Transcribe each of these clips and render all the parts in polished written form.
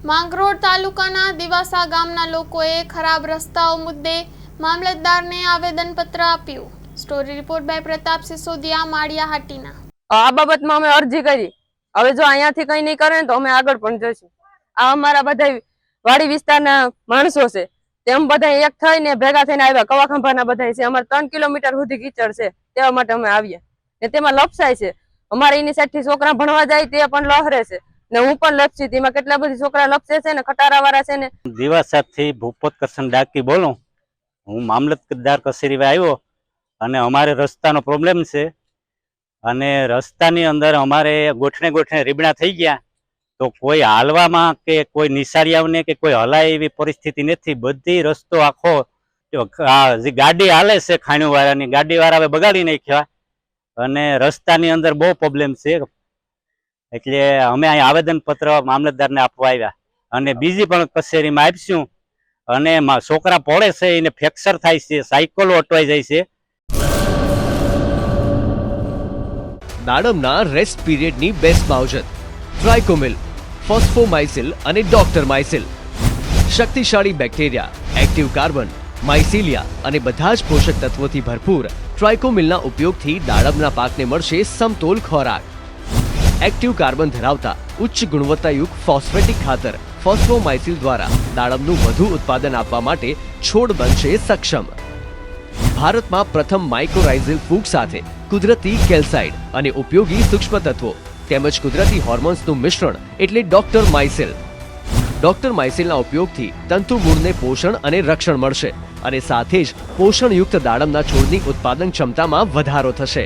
માંગરોળ તાલુકાના દિવાસા ગામના લોકોએ ખરાબ રસ્તાઓ મુદ્દે મામલતદારને આવેદનપત્ર આપ્યું। Story report by Pratap Sisodiya, Maliyahatina. આ બાબતમાં અમે અરજી કરી। હવે જો અહીંયાથી કંઈ નહીં કરે તો અમે આગળ પણ જઈશું। આ અમારા બધા વાડી વિસ્તારના માણસો છે, તેમ બધા એક થઈને ભેગા થઈને આવ્યા। કવાખંભાના બધા છે, અમારે 3 કિલોમીટર સુધી કીચડ છે, તેવા માટે અમે આવ્યા ને તેમાં લપસાય છે। અમારે એની સાઈડથી છોકરા ભણવા જાય તે પણ લહરે છે ને હું પણ લપસી। તેમાં કેટલા બધી છોકરા લપસે છે ને ખટારા વાળા છે ને। દિવાસાથી ભૂપત કરશન ડાકી બોલું। હું મામલતદાર કચેરીમાં આવ્યો અને અમારે રસ્તાનો પ્રોબ્લેમ છે અને રસ્તાની અંદર અમારે ગોઠણે રીબડા થઈ ગયા, તો કોઈ હાલવામાં કે કોઈ નિશાળિયાઓને કે કોઈ હલાય એવી પરિસ્થિતિ નથી। બધી રસ્તો આખો જે ગાડી હાલે છે ખાણીવાળાની ગાડીવાળા બગાડી નાખ્યા અને રસ્તાની અંદર બહુ પ્રોબ્લેમ છે। એટલે અમે અહીં આવેદનપત્ર મામલતદારને આપવા આવ્યા અને બીજી પણ કચેરીમાં આપીશું। અને છોકરા પડે છે એને ફ્રેક્ચર થાય છે, સાયકલો અટવાઈ જાય છે। દાડમના રેસ્ટ પીરિયડની બેસ્ટ માવજત ટ્રાઇકોમિલ, ફોસ્ફોમાઇસિલ અને ડોક્ટર માઇસિલ। શક્તિશાળી બેક્ટેરિયા, એક્ટિવ કાર્બન, માઇસિલિયા અને બધા જ પોષક તત્વોથી ભરપૂર ટ્રાઇકોમિલના ઉપયોગથી દાડમના પાકને મળશે સમતોલ ખોરાક। એક્ટિવ કાર્બન ધરાવતા ઉચ્ચ ગુણવત્તાયુક્ત ફોસ્ફેટિક ખાતર ફોસ્ફોમાઇસિલ દ્વારા દાડમનું વધુ ઉત્પાદન આપવા માટે છોડ બનશે સક્ષમ। ભારતમાં પ્રથમ માઇક્રોરાઇઝલ ફૂગ સાથે કુદરતી કેલ્સાઇડ અને ઉપયોગી સૂક્ષ્મ તત્વો તેમજ કુદરતી હોર્મોન્સનું મિશ્રણ એટલે ડોક્ટર માઇસિલ। ડોક્ટર માઇસિલના ઉપયોગથી તંતુ મૂળને પોષણ અને રક્ષણ મળશે અને સાથે જ પોષણયુક્ત દાડમના છોડની ઉત્પાદન ક્ષમતામાં વધારો થશે।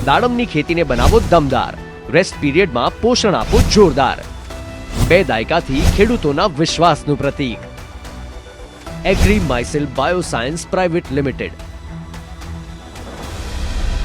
દાડમની ખેતીને બનાવો દમદાર, રેસ્ટ પીરિયડમાં પોષણ આપો જોરદાર। 2 દાયકાથી ખેડૂતોના વિશ્વાસનું પ્રતીક। એગ્રી માઇસિલ બાયોસાયન્સ પ્રાઇવેટ લિમિટેડ।